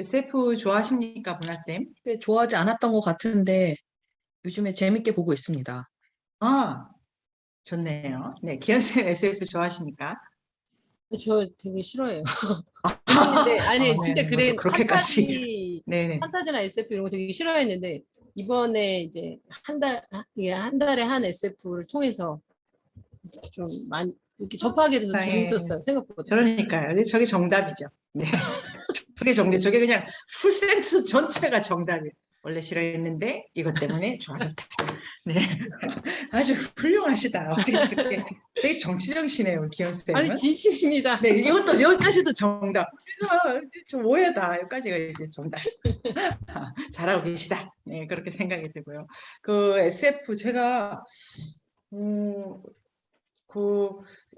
SF 좋아하십니까, 문화쌤? 좋아하지 않았던 것 같은데 요즘에 재밌게 보고 있습니다. 아, 좋네요. 네, 기현쌤 SF 좋아하십니까? 저 되게 싫어해요. 그랬는데, 아니, 진짜 네네, 뭐 또 그래, 그렇게까지. 네네. 판타지나 SF 이런 거 되게 싫어했는데, 이번에 이제 이게 한 달에 한 SF를 통해서 좀 많이, 이렇게 접하게 돼서 세상에. 재밌었어요, 생각보다. 그러니까요. 근데 저게 정답이죠. 네. 저게 그냥 풀센트 전체가 정답이에요. 원래 싫어했는데 이것 때문에 좋아졌다. 네. 아주 훌륭하시다. 어떻게 저렇게 되게 정치적이시네요, 아니, 기현쌤은. 진심입니다. 네, 이것도 여기까지도 정답. 좀 오해다. 여기까지가 이제 정답. 잘하고 계시다. 네, 그렇게 생각이 들고요. 그 SF 제가 음, 그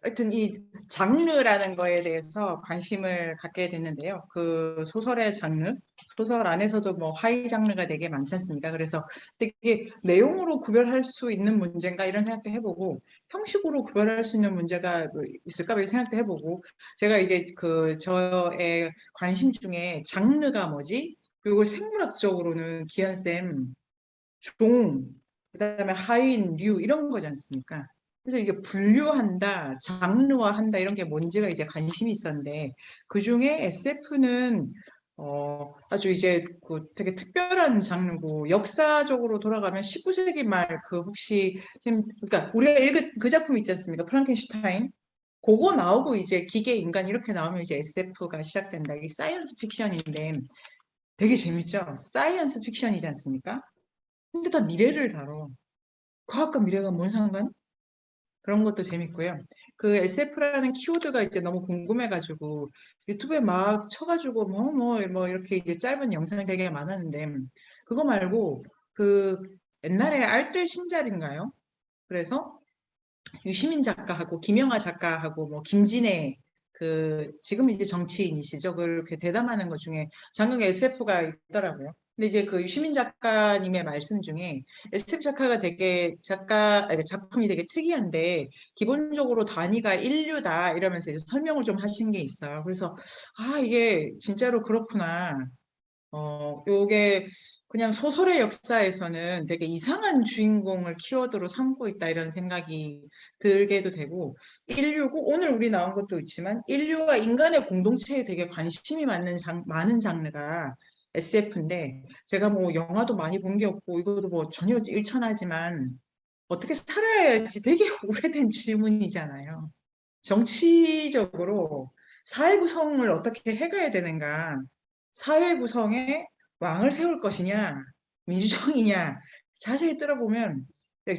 하여튼 이 장르라는 거에 대해서 관심을 갖게 됐는데요. 그 소설의 장르, 소설 안에서도 뭐 하이 장르가 되게 많지 않습니까? 그래서 되게 내용으로 구별할 수 있는 문제인가 이런 생각도 해보고 형식으로 구별할 수 있는 문제가 뭐 있을까 이런 생각도 해보고 제가 이제 그 저의 관심 중에 장르가 뭐지? 그리고 생물학적으로는 기현쌤 종, 그다음에 하인, 류 이런 거지 않습니까? 그래서 이게 분류한다, 장르화한다 이런 게 뭔지가 이제 관심이 있었는데 그 중에 SF는 아주 이제 그 되게 특별한 장르고 역사적으로 돌아가면 19세기 말 그 혹시 그러니까 우리가 읽은 그 작품 있지 않습니까? 프랑켄슈타인 그거 나오고 이제 기계 인간 이렇게 나오면 이제 SF가 시작된다. 이게 사이언스 픽션인데 되게 재밌죠? 사이언스 픽션이지 않습니까? 근데 다 미래를 다뤄. 과학과 미래가 뭔 상관? 그런 것도 재밌고요. 그 SF라는 키워드가 이제 너무 궁금해가지고 유튜브에 막 쳐가지고 뭐 이렇게 이제 짧은 영상이 되게 많았는데 그거 말고 그 옛날에 알뜰 신잡인가요? 그래서 유시민 작가하고 김영하 작가하고 뭐 김진애 그 지금 이제 정치인이시죠. 그렇게 대담하는 것 중에 장국에 SF가 있더라고요. 근데 이제 그 유시민 작가님의 말씀 중에 SF 작가가 되게 작품이 되게 특이한데 기본적으로 단위가 인류다 이러면서 이제 설명을 좀 하신 게 있어요. 그래서 아 이게 진짜로 그렇구나. 요게 그냥 소설의 역사에서는 되게 이상한 주인공을 키워드로 삼고 있다 이런 생각이 들게도 되고 인류고 오늘 우리 나온 것도 있지만 인류와 인간의 공동체에 되게 관심이 많은 장르가 SF인데 제가 뭐 영화도 많이 본 게 없고 이것도 뭐 전혀 일천하지만 어떻게 살아야지 되게 오래된 질문이잖아요. 정치적으로 사회 구성을 어떻게 해가야 되는가? 사회 구성에 왕을 세울 것이냐, 민주정이냐, 자세히 들어보면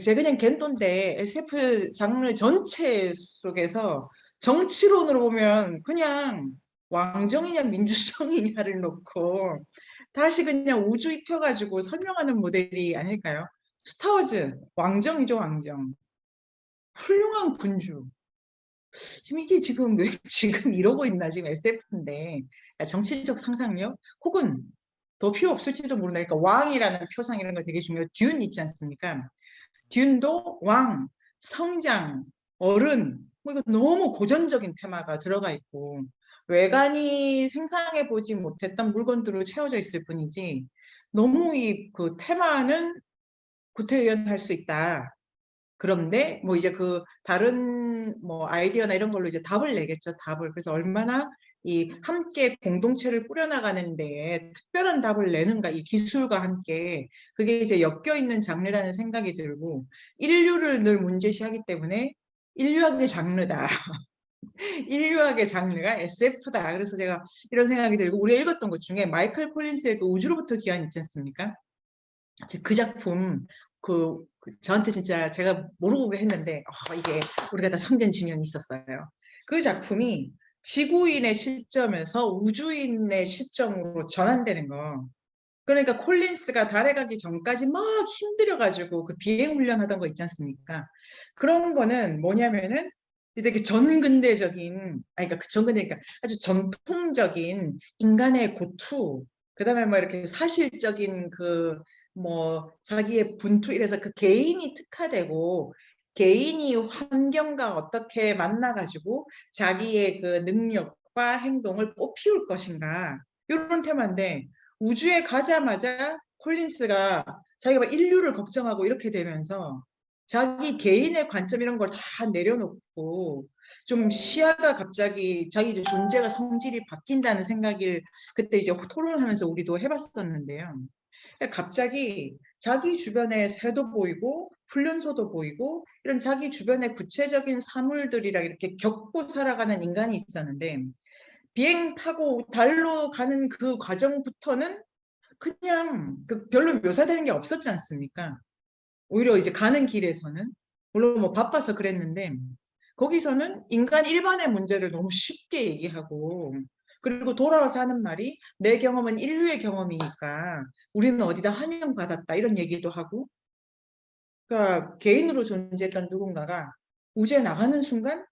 제가 그냥 겐토인데 SF 장르 전체 속에서 정치론으로 보면 그냥 왕정이냐 민주정이냐를 놓고 다시 그냥 우주 입혀가지고 설명하는 모델이 아닐까요? 스타워즈, 왕정이죠, 왕정. 훌륭한 군주. 지금 이게 지금 왜 지금 이러고 있나 지금 SF인데 정치적 상상력 혹은 더 필요 없을지도 모르니까 왕이라는 표상 이런 거 되게 중요해요. 듄 있지 않습니까? 듄도 왕, 성장, 어른 뭐 이거 너무 고전적인 테마가 들어가 있고 외관이 생상해 보지 못했던 물건들로 채워져 있을 뿐이지 너무 이 그 테마는 구태의연할 수 있다. 그런데 뭐 이제 그 다른 뭐 아이디어나 이런 걸로 이제 답을 내겠죠, 답을. 그래서 얼마나 이 함께 공동체를 꾸려나가는 데에 특별한 답을 내는가, 이 기술과 함께 그게 이제 엮여 있는 장르라는 생각이 들고 인류를 늘 문제시하기 때문에 인류학의 장르다. 인류학의 장르가 SF다. 그래서 제가 이런 생각이 들고 우리가 읽었던 것 중에 마이클 콜린스의 그 우주로부터 귀환 있지 않습니까? 그 작품 저한테 진짜 제가 모르고 했는데 이게 우리가 다 성견지명이 있었어요. 그 작품이 지구인의 시점에서 우주인의 시점으로 전환되는 거. 그러니까 콜린스가 달에 가기 전까지 막 힘들여가지고 그 비행 훈련하던 거 있지 않습니까? 그런 거는 뭐냐면은 되게 전근대적인, 그러니까 그 전근대, 그러니까 아주 전통적인 인간의 고투, 그다음에 뭐 이렇게 사실적인 그 뭐 자기의 분투 이래서 그 개인이 특화되고 개인이 환경과 어떻게 만나가지고 자기의 그 능력과 행동을 꽃피울 것인가. 이런 테마인데 우주에 가자마자 콜린스가 자기가 막 인류를 걱정하고 이렇게 되면서 자기 개인의 관점 이런 걸 다 내려놓고 좀 시야가 갑자기 자기 존재가 성질이 바뀐다는 생각을 그때 이제 토론하면서 우리도 해봤었는데요. 갑자기 자기 주변에 새도 보이고 훈련소도 보이고 이런 자기 주변의 구체적인 사물들이랑 이렇게 겪고 살아가는 인간이 있었는데 비행 타고 달로 가는 그 과정부터는 그냥 별로 묘사되는 게 없었지 않습니까? 오히려 이제 가는 길에서는 물론 뭐 바빠서 그랬는데 거기서는 인간 일반의 문제를 너무 쉽게 얘기하고 그리고 돌아와서 하는 말이 내 경험은 인류의 경험이니까 우리는 어디다 환영받았다 이런 얘기도 하고 그러니까 개인으로 존재했던 누군가가 우주에 나가는 순간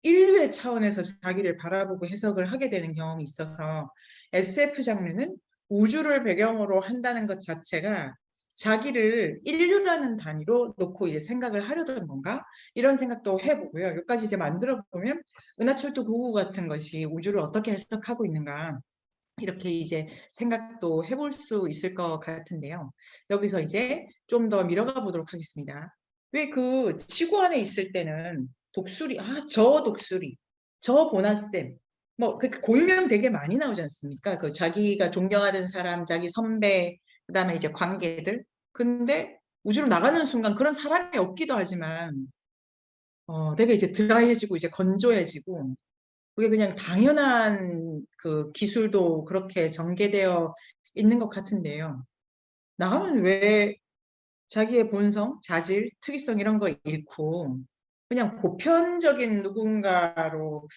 인류의 차원에서 자기를 바라보고 해석을 하게 되는 경험이 있어서 SF 장르는 우주를 배경으로 한다는 것 자체가 자기를 인류라는 단위로 놓고 이제 생각을 하려던 건가? 이런 생각도 해보고요. 여기까지 이제 만들어 보면 은하철도 999 같은 것이 우주를 어떻게 해석하고 있는가? 이렇게 이제 생각도 해볼 수 있을 것 같은데요. 여기서 이제 좀 더 밀어가 보도록 하겠습니다. 왜 그 지구 안에 있을 때는 독수리, 저 독수리, 저 보나쌤, 뭐 그 고유명 되게 많이 나오지 않습니까? 그 자기가 존경하는 사람, 자기 선배, 그다음에 이제 관계들. 근데 우주로 나가는 순간 그런 사람이 없기도 하지만 되게 이제 드라이해지고 이제 건조해지고 그게 그냥 당연한 그 기술도 그렇게 전개되어 있는 것 같은데요. 나가면 왜 자기의 본성, 자질, 특이성 이런 거 잃고 그냥 보편적인 누군가로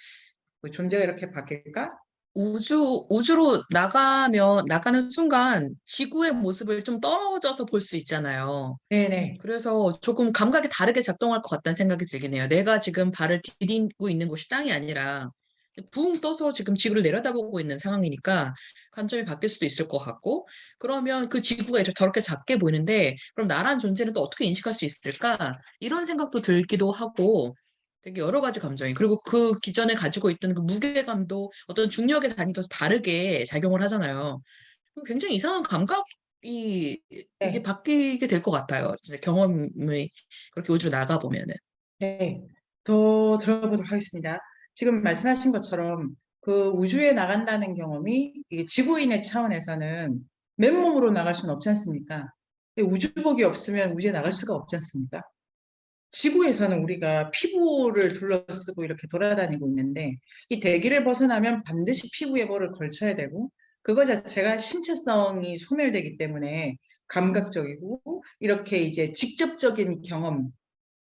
그 존재가 이렇게 바뀔까? 우주로 나가는 순간 지구의 모습을 좀 떨어져서 볼 수 있잖아요. 네네. 그래서 조금 감각이 다르게 작동할 것 같다는 생각이 들긴 해요. 내가 지금 발을 디디고 있는 곳이 땅이 아니라 붕 떠서 지금 지구를 내려다보고 있는 상황이니까 관점이 바뀔 수도 있을 것 같고, 그러면 그 지구가 저렇게 작게 보이는데 그럼 나란 존재는 또 어떻게 인식할 수 있을까? 이런 생각도 들기도 하고 되게 여러 가지 감정이, 그리고 그 기존에 가지고 있던 그 무게감도 어떤 중력의 단위도 다르게 작용을 하잖아요. 굉장히 이상한 감각이 이게 네. 바뀌게 될 것 같아요. 진짜 경험이 그렇게 우주로 나가 보면은. 네. 더 들어보도록 하겠습니다. 지금 말씀하신 것처럼 그 우주에 나간다는 경험이 이게 지구인의 차원에서는 맨몸으로 나갈 수는 없지 않습니까? 우주복이 없으면 우주에 나갈 수가 없지 않습니까? 지구에서는 우리가 피부를 둘러쓰고 이렇게 돌아다니고 있는데 이 대기를 벗어나면 반드시 피부에 뭐를 걸쳐야 되고 그거 자체가 신체성이 소멸되기 때문에 감각적이고 이렇게 이제 직접적인 경험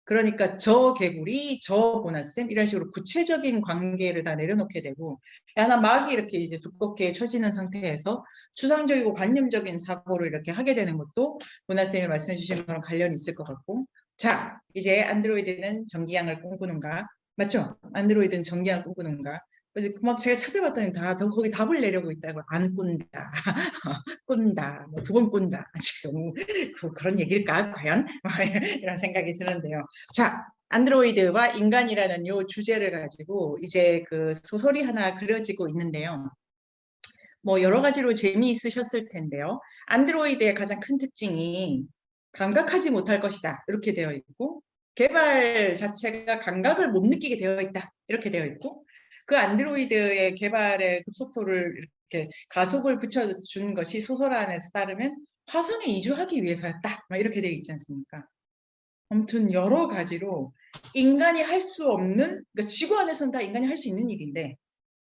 그러니까 저 개구리, 저 보나쌤 이런 식으로 구체적인 관계를 다 내려놓게 되고 하나 막이 이렇게 이제 두껍게 처지는 상태에서 추상적이고 관념적인 사고를 이렇게 하게 되는 것도 보나쌤이 말씀해 주신 거랑 관련이 있을 것 같고 자 이제 안드로이드는 전기양을 꿈꾸는가 맞죠? 안드로이드는 전기양을 꿈꾸는가 그래서 막 제가 찾아봤더니 다 거기 답을 내려고 있다고 안 꾼다 꾼다 뭐 두 번 꾼다 지금 그런 얘기일까 과연 이런 생각이 드는데요. 자, 안드로이드와 인간이라는 요 주제를 가지고 이제 그 소설이 하나 그려지고 있는데요. 뭐 여러 가지로 재미있으셨을 텐데요. 안드로이드의 가장 큰 특징이 감각하지 못할 것이다. 이렇게 되어 있고 개발 자체가 감각을 못 느끼게 되어 있다. 이렇게 되어 있고 그 안드로이드의 개발의 급속도를 이렇게 가속을 붙여준 것이 소설 안에 따르면 화성에 이주하기 위해서였다. 막 이렇게 되어 있지 않습니까? 아무튼 여러 가지로 인간이 할 수 없는 그러니까 지구 안에서는 다 인간이 할 수 있는 일인데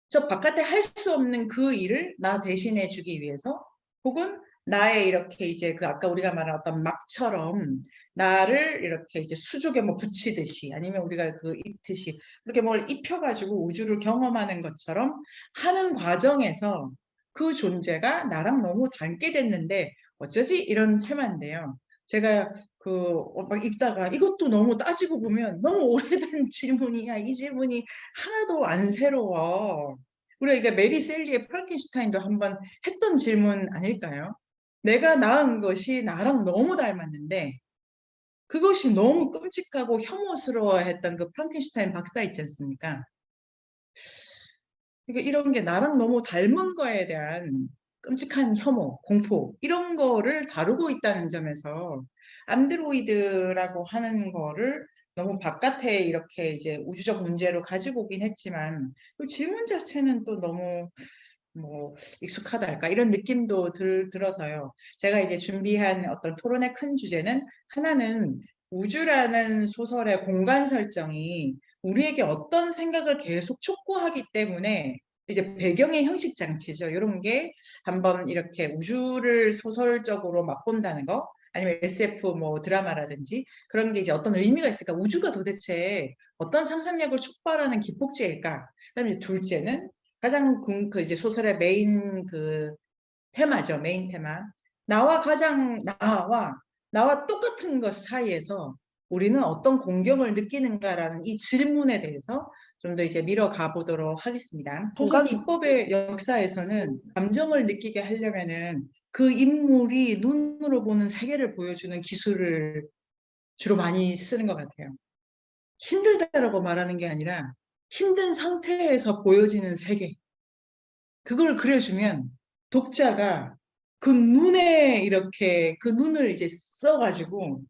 저 바깥에 할 수 없는 그 일을 나 대신해 주기 위해서 혹은 나의 이렇게 이제 그 아까 우리가 말한 어떤 막처럼 나를 이렇게 이제 수족에 뭐 붙이듯이 아니면 우리가 그 입듯이 이렇게 뭘 입혀가지고 우주를 경험하는 것처럼 하는 과정에서 그 존재가 나랑 너무 닮게 됐는데 어쩌지 이런 테마인데요. 제가 막 읽다가 이것도 너무 따지고 보면 너무 오래된 질문이야. 이 질문이 하나도 안 새로워. 우리가 이게 메리 셀리의 프랑켄슈타인도 한번 했던 질문 아닐까요? 내가 낳은 것이 나랑 너무 닮았는데 그것이 너무 끔찍하고 혐오스러워했던 그 프랑켄슈타인 박사 있지 않습니까? 그러니까 이런 게 나랑 너무 닮은 거에 대한 끔찍한 혐오, 공포 이런 거를 다루고 있다는 점에서 안드로이드라고 하는 거를 너무 바깥에 이렇게 이제 우주적 문제로 가지고 오긴 했지만 그 질문 자체는 또 너무 뭐 익숙하달까 이런 느낌도 들어서요. 제가 이제 준비한 어떤 토론의 큰 주제는 하나는 우주라는 소설의 공간 설정이 우리에게 어떤 생각을 계속 촉구하기 때문에 이제 배경의 형식 장치죠. 이런 게 한번 이렇게 우주를 소설적으로 맛본다는 거 아니면 SF 뭐 드라마라든지 그런 게 이제 어떤 의미가 있을까? 우주가 도대체 어떤 상상력을 촉발하는 기폭제일까? 그다음에 둘째는 가장 그 이제 소설의 메인 그 테마죠. 메인 테마. 나와 똑같은 것 사이에서 우리는 어떤 공경을 느끼는가라는 이 질문에 대해서 좀 더 이제 밀어가 보도록 하겠습니다. 소설 기법의 역사에서는 감정을 느끼게 하려면은 그 인물이 눈으로 보는 세계를 보여주는 기술을 주로 많이 쓰는 것 같아요. 힘들다라고 말하는 게 아니라 힘든 상태에서 보여지는 세계. 그걸 그려주면 독자가 그 눈에 이렇게 그 눈을 이제 써가지고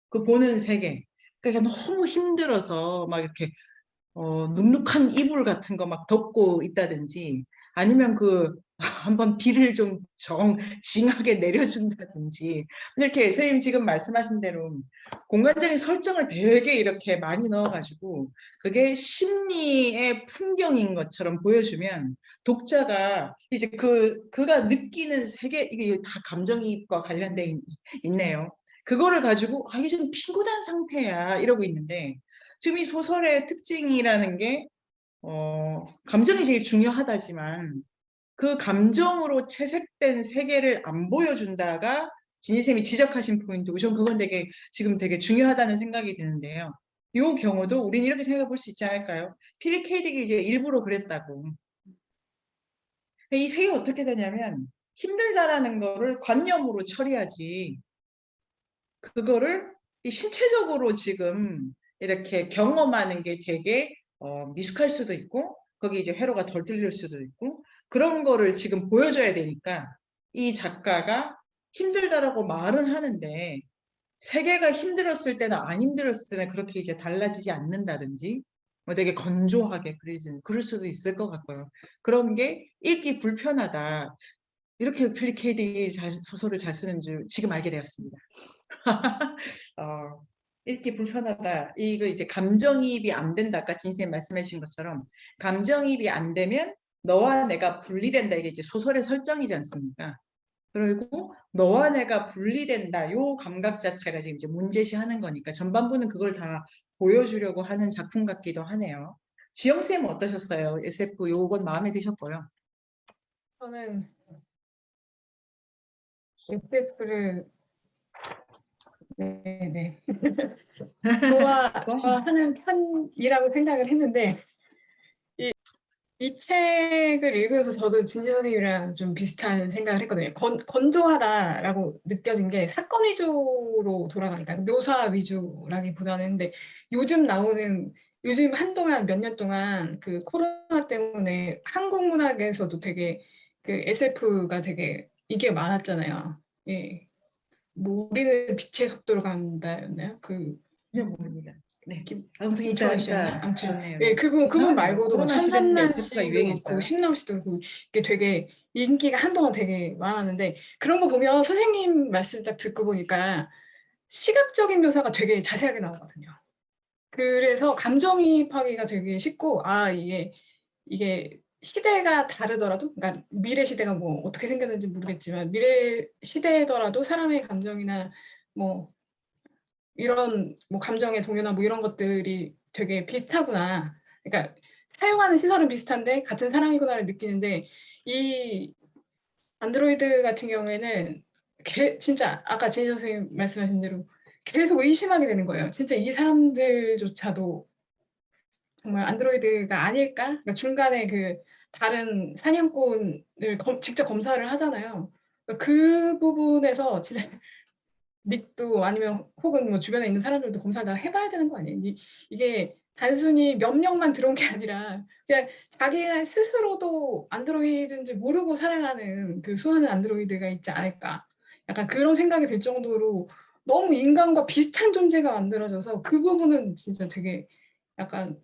그 보는 세계. 그러니까 너무 힘들어서 막 이렇게 눅눅한 이불 같은 거 막 덮고 있다든지 아니면 그 한번 비를 좀 징하게 내려준다든지 이렇게 선생님 지금 말씀하신 대로 공간적인 설정을 되게 이렇게 많이 넣어가지고 그게 심리의 풍경인 것처럼 보여주면 독자가 이제 그가 느끼는 세계 이게 다 감정이입과 관련돼 있네요. 그거를 가지고 이게 좀 피곤한 상태야 이러고 있는데 지금 이 소설의 특징이라는 게 감정이 제일 중요하다지만 그 감정으로 채색된 세계를 안 보여준다가 진희쌤이 지적하신 포인트고 전 그건 되게 지금 되게 중요하다는 생각이 드는데요. 이 경우도 우린 이렇게 생각해 볼 수 있지 않을까요? 필립 K 딕이 이제 일부러 그랬다고. 이 세계가 어떻게 되냐면 힘들다라는 거를 관념으로 처리하지 그거를 이 신체적으로 지금 이렇게 경험하는 게 되게 미숙할 수도 있고 거기 이제 회로가 덜 들릴 수도 있고 그런 거를 지금 보여줘야 되니까 이 작가가 힘들다라고 말은 하는데 세계가 힘들었을 때나 안 힘들었을 때나 그렇게 이제 달라지지 않는다든지 뭐 되게 건조하게 그럴 수도 있을 것 같고요. 그런 게 읽기 불편하다. 이렇게 필리케이디 소설을 잘 쓰는 줄 지금 알게 되었습니다. 읽기 불편하다. 이거 이제 감정이입이 안 된다. 아까 진쌤 말씀해 주신 것처럼 감정이입이 안 되면 너와 내가 분리된다. 이게 이제 소설의 설정이지 않습니까? 그리고 너와 내가 분리된다. 요 감각 자체가 지금 이제 문제시하는 거니까 전반부는 그걸 다 보여주려고 하는 작품 같기도 하네요. 지영쌤은 어떠셨어요? SF 요건 마음에 드셨고요. 저는 SF를 네네 좋아하는 편이라고 생각을 했는데 이 책을 읽으면서 저도 진지 선생님이랑 좀 비슷한 생각을 했거든요. 건조하다라고 느껴진 게 사건 위주로 돌아가니까 묘사 위주라기보다는 근데 요즘 한동안 몇 년 동안 그 코로나 때문에 한국 문학에서도 되게 그 SF가 되게 이게 많았잖아요. 예. 뭐 우리는 빛의 속도로 간다였나요? 그냥 모릅니다. 네. 아무튼 김초원 씨였나? 아무튼 좋네요. 예, 그분 말고도 뭐 코로나 시대는 천산만 SF가 씨도 유행했어요. 그렇고 심남 씨도 그렇고 이게 되게 인기가 한동안 되게 많았는데 그런 거 보면 선생님 말씀 딱 듣고 보니까 시각적인 묘사가 되게 자세하게 나오거든요. 그래서 감정이입하기가 되게 쉽고 이게 시대가 다르더라도 그러니까 미래 시대가 뭐 어떻게 생겼는지 모르겠지만 미래 시대더라도 사람의 감정이나 뭐 이런 뭐 감정의 동요나 뭐 이런 것들이 되게 비슷하구나. 그러니까 사용하는 시설은 비슷한데 같은 사람이구나를 느끼는데 이 안드로이드 같은 경우에는 진짜 아까 진희 선생님 말씀하신 대로 계속 의심하게 되는 거예요. 진짜 이 사람들조차도 정말 안드로이드가 아닐까? 그러니까 중간에 그 다른 사냥꾼을 직접 검사를 하잖아요. 그러니까 그 부분에서 진짜 닉도 아니면 혹은 뭐 주변에 있는 사람들도 검사를 다 해봐야 되는 거 아니에요? 이게 단순히 명령만 들어온 게 아니라 그냥 자기가 스스로도 안드로이드인지 모르고 살아가는 그 수많은 안드로이드가 있지 않을까. 약간 그런 생각이 들 정도로 너무 인간과 비슷한 존재가 만들어져서 그 부분은 진짜 되게 약간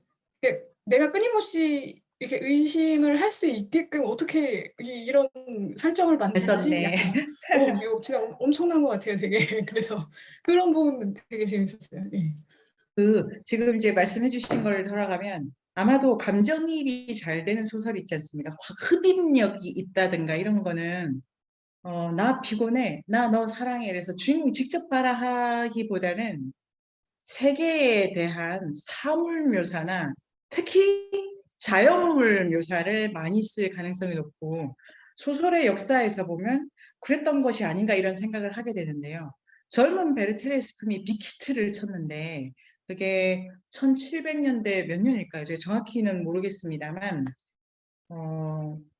내가 끊임없이 이렇게 의심을 할 수 있게끔 어떻게 이런 설정을 만드는지 썼네. 약간 이거 진짜 엄청난 것 같아요, 되게. 그래서 그런 부분은 되게 재밌었어요. 예. 지금 이제 말씀해 주신 걸 돌아가면 아마도 감정이입이 잘 되는 소설 있지 않습니까? 흡입력이 있다든가 이런 거는 나 피곤해, 나 너 사랑해. 그래서 주인공이 직접 봐라 하기보다는 세계에 대한 사물 묘사나 특히 자연물 묘사를 많이 쓸 가능성이 높고 소설의 역사에서 보면 그랬던 것이 아닌가 이런 생각을 하게 되는데요. 젊은 베르테르 스품이 빅히트를 쳤는데 그게 1700년대 몇 년일까요? 제가 정확히는 모르겠습니다만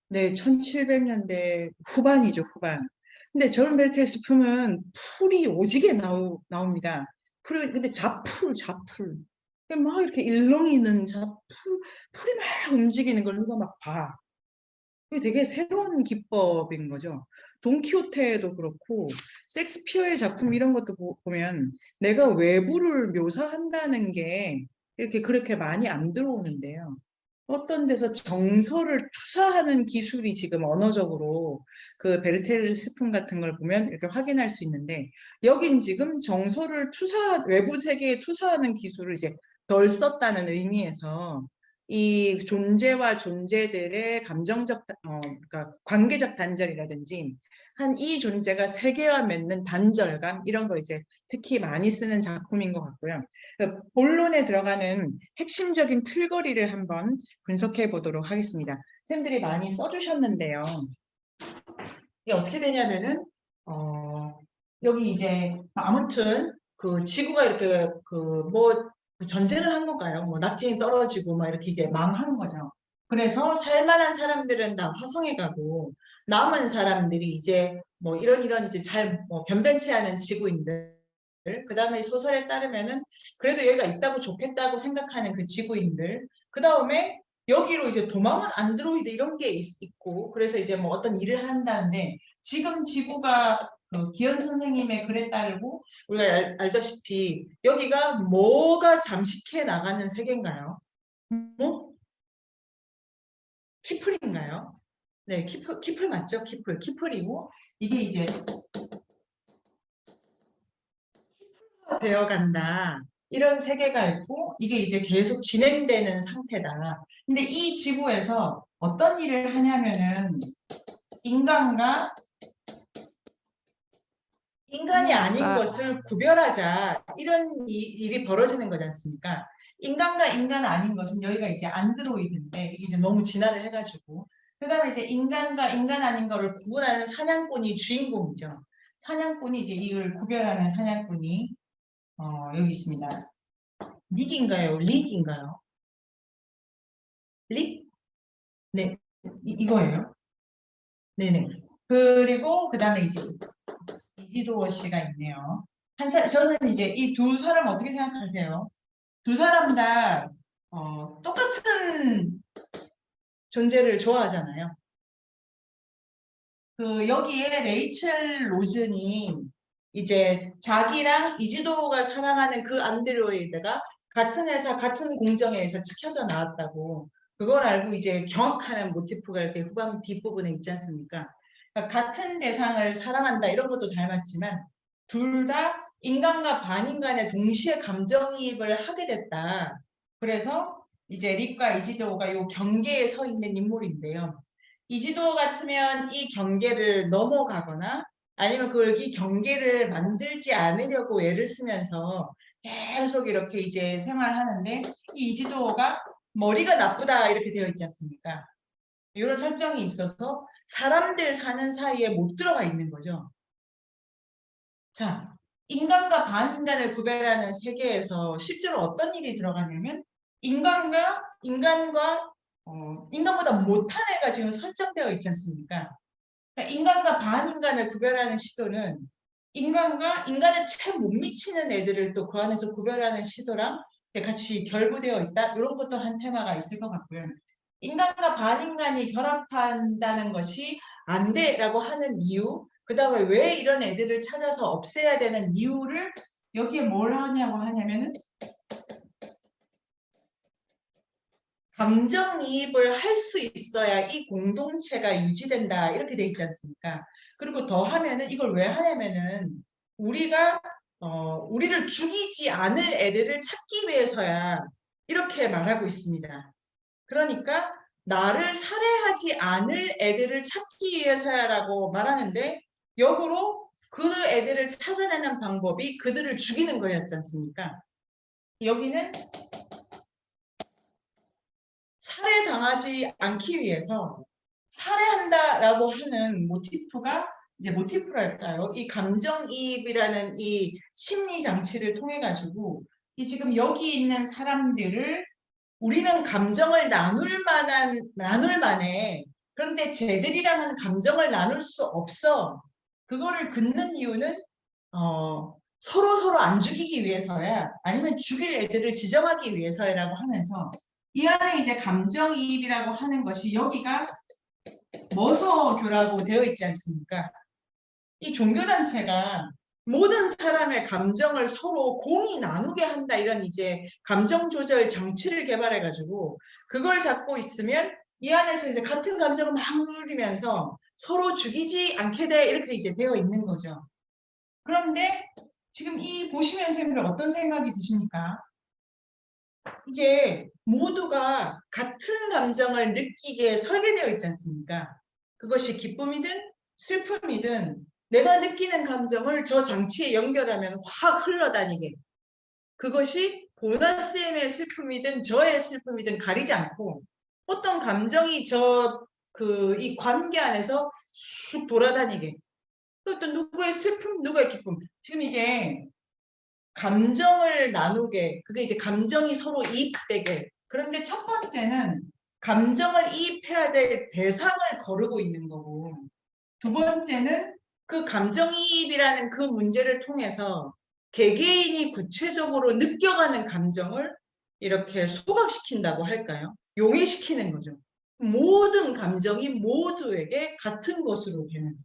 네, 1700년대 후반이죠, 후반. 근데 젊은 베르테르 스품은 풀이 오지게 나옵니다. 근데 잡풀. 막 이렇게 일렁이는 잡풀, 풀이 막 움직이는 걸 누가 막 봐. 그게 되게 새로운 기법인 거죠. 돈키호테도 그렇고 섹스피어의 작품 이런 것도 보면 내가 외부를 묘사한다는 게 이렇게 그렇게 많이 안 들어오는데요. 어떤 데서 정서를 투사하는 기술이 지금 언어적으로 그 베르테르 스푼 같은 걸 보면 이렇게 확인할 수 있는데 여긴 지금 정서를 외부 세계에 투사하는 기술을 이제 덜 썼다는 의미에서 이 존재와 존재들의 감정적, 그러니까 관계적 단절이라든지 한 이 존재가 세계와 맺는 단절감 이런 거 이제 특히 많이 쓰는 작품인 것 같고요. 본론에 들어가는 핵심적인 틀거리를 한번 분석해 보도록 하겠습니다. 쌤들이 많이 써주셨는데요. 이게 어떻게 되냐면은 여기 이제 아무튼 그 지구가 이렇게 뭐 전쟁을 한 건가요? 뭐 낙진이 떨어지고 막 이렇게 이제 망한 거죠. 그래서 살만한 사람들은 다 화성에 가고 남은 사람들이 이제 뭐 이런 이제 잘 뭐 변변치 않은 지구인들 그 다음에 소설에 따르면은 그래도 여기가 있다고 좋겠다고 생각하는 그 지구인들 그 다음에 여기로 이제 도망은 안드로이드 이런 게 있고 그래서 이제 뭐 어떤 일을 한다는데 지금 지구가 기현 선생님의 글에 따르고 우리가 알다시피 여기가 뭐가 잠식해 나가는 세계인가요? 뭐? 키플인가요? 네, 키플 맞죠? 키플이고 이게 이제 되어 간다. 이런 세계가 있고 이게 이제 계속 진행되는 상태다. 근데 이 지구에서 어떤 일을 하냐면은 인간이 아닌 것을 구별하자 이런 일이 벌어지는 거지 않습니까? 인간과 인간 아닌 것은 여기가 이제 안드로이드인데 이게 이제 너무 진화를 해가지고 그 다음에 이제 인간과 인간 아닌 거를 구분하는 사냥꾼이 주인공이죠. 사냥꾼이 이제 이걸 구별하는 사냥꾼이 여기 있습니다. 닉인가요? 릭인가요? 릭? 네, 이거예요. 네네. 그리고 그 다음에 이제 이지도어 씨가 있네요. 저는 이제 이 두 사람 어떻게 생각하세요? 두 사람 다 똑같은 존재를 좋아하잖아요. 여기에 레이첼 로즌이 이제 자기랑 이지도가 사랑하는 그 안드로이드가 같은 회사, 같은 공정에서 찍혀져 나왔다고 그걸 알고 이제 경악하는 모티프가 이렇게 후반 뒷부분에 있지 않습니까? 그러니까 같은 대상을 사랑한다 이런 것도 닮았지만 둘 다 인간과 반인간에 동시에 감정이입을 하게 됐다. 그래서 이제 릭과 이지도가 이 경계에 서 있는 인물인데요. 이지도 같으면 이 경계를 넘어가거나 아니면 이 경계를 만들지 않으려고 애를 쓰면서 계속 이렇게 이제 생활하는데 이 이지도가 머리가 나쁘다 이렇게 되어 있지 않습니까? 이런 설정이 있어서 사람들 사는 사이에 못 들어가 있는 거죠. 자, 인간과 반인간을 구별하는 세계에서 실제로 어떤 일이 들어가냐면 인간보다 못한 애가 지금 설정되어 있지 않습니까? 그러니까 인간과 반인간을 구별하는 시도는 인간과 인간에 채 못 미치는 애들을 또 그 안에서 구별하는 시도랑 같이 결부되어 있다. 이런 것도 한 테마가 있을 것 같고요. 인간과 반인간이 결합한다는 것이 안 돼라고 하는 이유, 그 다음에 왜 이런 애들을 찾아서 없애야 되는 이유를 여기에 뭘 하냐고 하냐면은 감정이입을 할 수 있어야 이 공동체가 유지된다 이렇게 돼 있지 않습니까? 그리고 더 하면은 이걸 왜 하냐면은 우리가 우리를 죽이지 않을 애들을 찾기 위해서야 이렇게 말하고 있습니다. 그러니까 나를 살해하지 않을 애들을 찾기 위해서야라고 말하는데 역으로 그 애들을 찾아내는 방법이 그들을 죽이는 거였지 않습니까? 여기는 살해당하지 않기 위해서 살해한다라고 하는 모티프가 이제 모티프랄까요? 이 감정이입이라는 이 심리 장치를 통해 가지고 이 지금 여기 있는 사람들을 우리는 감정을 나눌 만해. 그런데 쟤들이랑은 감정을 나눌 수 없어. 그거를 긋는 이유는 서로 안 죽이기 위해서야, 아니면 죽일 애들을 지정하기 위해서라고 하면서 이 안에 이제 감정이입이라고 하는 것이 여기가 머서교라고 되어 있지 않습니까? 이 종교단체가 모든 사람의 감정을 서로 공히 나누게 한다 이런 이제 감정 조절 장치를 개발해 가지고 그걸 잡고 있으면 이 안에서 이제 같은 감정을 막 누리면서 서로 죽이지 않게 돼 이렇게 이제 되어 있는 거죠. 그런데 지금 이 보시면 선생님들 어떤 생각이 드십니까? 이게 모두가 같은 감정을 느끼게 설계되어 있지 않습니까? 그것이 기쁨이든 슬픔이든 내가 느끼는 감정을 저 장치에 연결하면 확 흘러다니게. 그것이 보나쌤의 슬픔이든 저의 슬픔이든 가리지 않고 어떤 감정이 이 관계 안에서 쑥 돌아다니게. 또 누구의 슬픔, 누구의 기쁨. 지금 이게 감정을 나누게, 그게 이제 감정이 서로 이입되게. 그런데 첫 번째는 감정을 이입해야 될 대상을 거르고 있는 거고, 두 번째는 그 감정이입이라는 그 문제를 통해서 개개인이 구체적으로 느껴가는 감정을 이렇게 소각시킨다고 할까요? 용해시키는 거죠. 모든 감정이 모두에게 같은 것으로 되는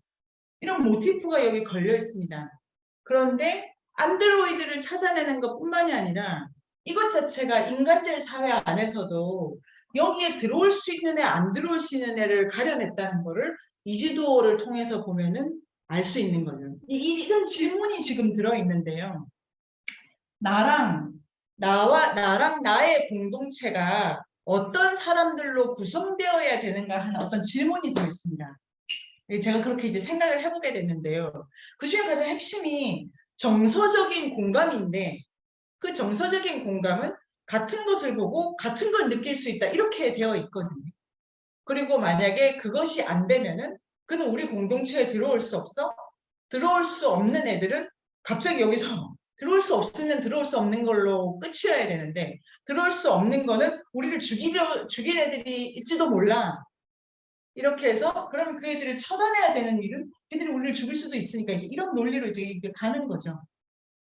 이런 모티프가 여기 걸려 있습니다. 그런데 안드로이드를 찾아내는 것뿐만이 아니라 이것 자체가 인간들 사회 안에서도 여기에 들어올 수 있는 애, 안 들어올 수 있는 애를 가려냈다는 것을 이지도를 통해서 보면은 알 수 있는 거죠. 이런 질문이 지금 들어있는데요. 나랑 나의 공동체가 어떤 사람들로 구성되어야 되는가 하는 어떤 질문이 들어있습니다. 제가 그렇게 이제 생각을 해보게 됐는데요. 그 중에 가장 핵심이 정서적인 공감인데 그 정서적인 공감은 같은 것을 보고 같은 걸 느낄 수 있다 이렇게 되어 있거든요. 그리고 만약에 그것이 안 되면은 그는 우리 공동체에 들어올 수 없어? 들어올 수 없는 애들은 갑자기 여기서 들어올 수 없으면 들어올 수 없는 걸로 끝이어야 되는데 들어올 수 없는 거는 우리를 죽일 애들일지도 몰라. 이렇게 해서 그러면 그 애들을 처단해야 되는 일은 걔들이 우리를 죽일 수도 있으니까 이제 이런 논리로 이제 가는 거죠.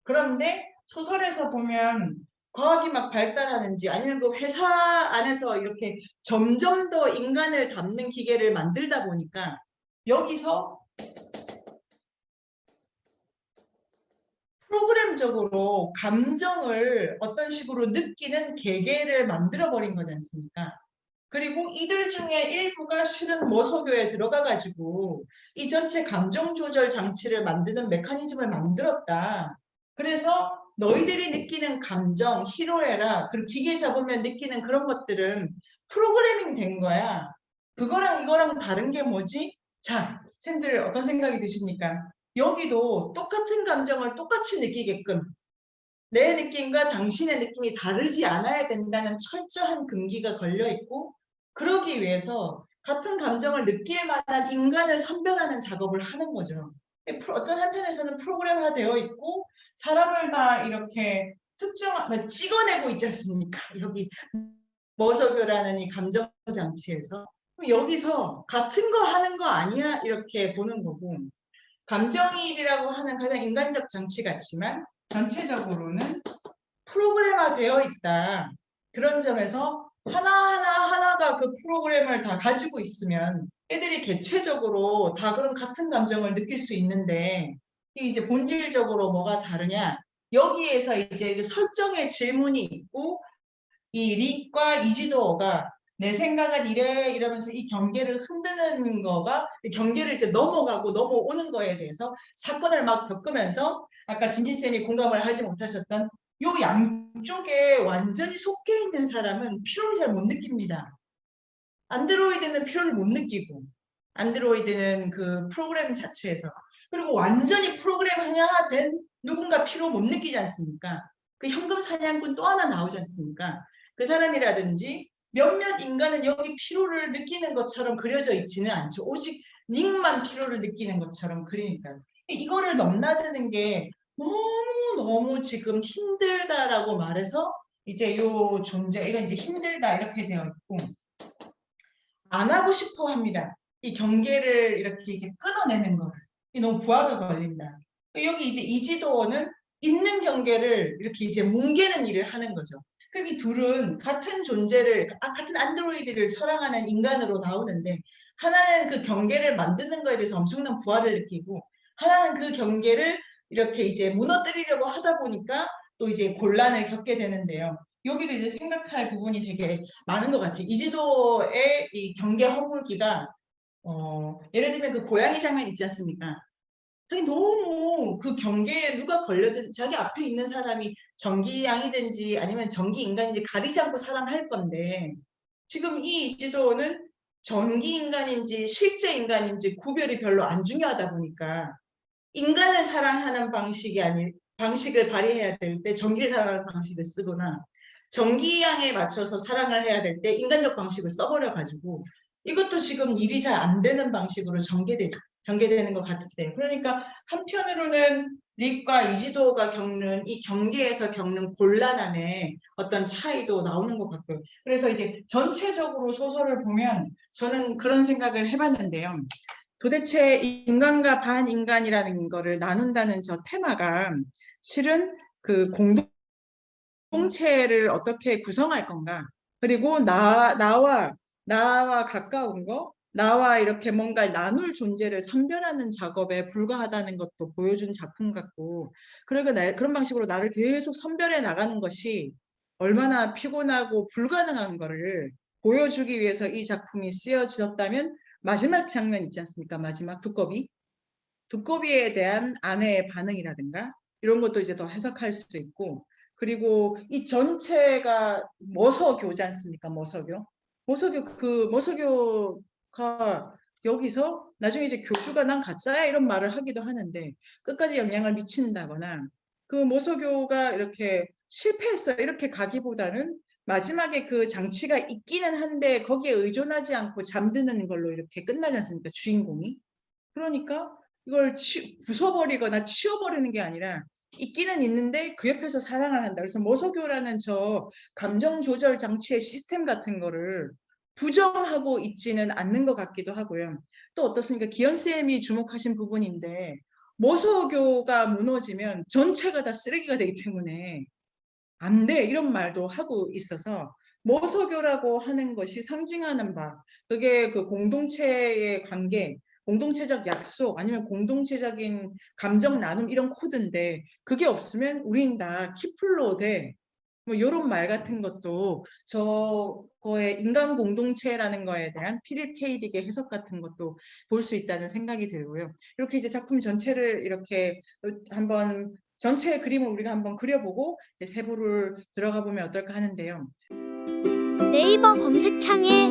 그런데 소설에서 보면 과학이 막 발달하는지 아니면 그 회사 안에서 이렇게 점점 더 인간을 담는 기계를 만들다 보니까 여기서 프로그램적으로 감정을 어떤 식으로 느끼는 계계를 만들어 버린 거지 않습니까? 그리고 이들 중에 일부가 실은 모소교에 들어가 가지고 이 전체 감정 조절 장치를 만드는 메커니즘을 만들었다. 그래서 너희들이 느끼는 감정, 희로애락, 그리고 기계 잡으면 느끼는 그런 것들은 프로그래밍 된 거야. 그거랑 이거랑 다른 게 뭐지? 자, 쌤들 어떤 생각이 드십니까? 여기도 똑같은 감정을 똑같이 느끼게끔 내 느낌과 당신의 느낌이 다르지 않아야 된다는 철저한 금기가 걸려 있고 그러기 위해서 같은 감정을 느낄 만한 인간을 선별하는 작업을 하는 거죠. 어떤 한편에서는 프로그램화되어 있고 사람을 다 이렇게 찍어내고 있지 않습니까? 여기 머서교라는 이 감정 장치에서 여기서 같은 거 하는 거 아니야? 이렇게 보는 거고 감정이입이라고 하는 가장 인간적 장치 같지만 전체적으로는 프로그램화되어 있다. 그런 점에서 하나가 그 프로그램을 다 가지고 있으면 애들이 개체적으로 다 그런 같은 감정을 느낄 수 있는데 이게 이제 본질적으로 뭐가 다르냐? 여기에서 이제 그 설정의 질문이 있고 이 릭과 이지도어가 내 생각은 이래 이러면서 이 경계를 흔드는 거가 이 경계를 이제 넘어가고 넘어오는 거에 대해서 사건을 막 겪으면서 아까 진진쌤이 공감을 하지 못하셨던 요 양쪽에 완전히 속해 있는 사람은 피로를 잘 못 느낍니다. 안드로이드는 피로를 못 느끼고 안드로이드는 그 프로그램 자체에서 그리고 완전히 프로그램화된 누군가 피로 못 느끼지 않습니까? 그 현금 사냥꾼 또 하나 나오지 않습니까? 그 사람이라든지 몇몇 인간은 여기 피로를 느끼는 것처럼 그려져 있지는 않죠. 오직 닉만 피로를 느끼는 것처럼 그리니까 이거를 넘나드는 게 너무 지금 힘들다라고 말해서 이제 요 존재 이건 이제 힘들다 이렇게 되어 있고 안 하고 싶어 합니다. 이 경계를 이렇게 이제 끊어내는 거를. 이 너무 부하가 걸린다. 여기 이제 이지도어는 있는 경계를 이렇게 이제 뭉개는 일을 하는 거죠. 그럼 이 둘은 같은 존재를, 같은 안드로이드를 사랑하는 인간으로 나오는데 하나는 그 경계를 만드는 거에 대해서 엄청난 부하를 느끼고 하나는 그 경계를 이렇게 이제 무너뜨리려고 하다 보니까 또 이제 곤란을 겪게 되는데요. 여기도 이제 생각할 부분이 되게 많은 것 같아요. 이지도의 이 경계 허물기가 예를 들면 그 고양이 장면 있지 않습니까? 아니 너무 그 경계에 누가 걸려든 자기 앞에 있는 사람이 전기양이든지 아니면 전기인간인지 가리지 않고 사랑할 건데 지금 이 이지도는 전기인간인지 실제 인간인지 구별이 별로 안 중요하다 보니까 인간을 사랑하는 방식을 발휘해야 될 때 전기를 사랑하는 방식을 쓰거나 전기양에 맞춰서 사랑을 해야 될 때 인간적 방식을 써버려가지고 이것도 지금 일이 잘 안 되는 방식으로 전개되는 것 같은데 그러니까 한편으로는 릭과 이지도가 겪는 이 경계에서 겪는 곤란함의 어떤 차이도 나오는 것 같고요. 그래서 이제 전체적으로 소설을 보면 저는 그런 생각을 해봤는데요. 도대체 인간과 반인간이라는 거를 나눈다는 저 테마가 실은 그 공동체를 어떻게 구성할 건가 그리고 나와 가까운 거 나와 이렇게 뭔가 나눌 존재를 선별하는 작업에 불과하다는 것도 보여준 작품 같고 그리고 그런 방식으로 나를 계속 선별해 나가는 것이 얼마나 피곤하고 불가능한 거를 보여주기 위해서 이 작품이 쓰여졌다면 마지막 장면 있지 않습니까? 마지막 두꺼비에 대한 아내의 반응이라든가 이런 것도 이제 더 해석할 수도 있고 그리고 이 전체가 머서교지 않습니까? 머서교가 여기서 나중에 이제 교주가 난 가짜야 이런 말을 하기도 하는데 끝까지 영향을 미친다거나 그 머서교가 이렇게 실패했어 이렇게 가기보다는 마지막에 그 장치가 있기는 한데 거기에 의존하지 않고 잠드는 걸로 이렇게 끝나지 않습니까? 주인공이. 그러니까 이걸 부숴버리거나 치워버리는 게 아니라 있기는 있는데 그 옆에서 사랑을 한다. 그래서 머서교라는 저 감정 조절 장치의 시스템 같은 거를 부정하고 있지는 않는 것 같기도 하고요. 또 어떻습니까? 기현쌤이 주목하신 부분인데 머서교가 무너지면 전체가 다 쓰레기가 되기 때문에 안 돼 이런 말도 하고 있어서 머서교라고 하는 것이 상징하는 바 그게 그 공동체의 관계 공동체적 약속 아니면 공동체적인 감정 나눔 이런 코드인데 그게 없으면 우린 다 키플로 돼. 뭐 이런 말 같은 것도 저거의 인간 공동체라는 거에 대한 피립 케이딕의 해석 같은 것도 볼 수 있다는 생각이 들고요. 이렇게 이제 작품 전체를 이렇게 한번 전체 그림을 우리가 한번 그려보고 세부를 들어가 보면 어떨까 하는데요. 네이버 검색창에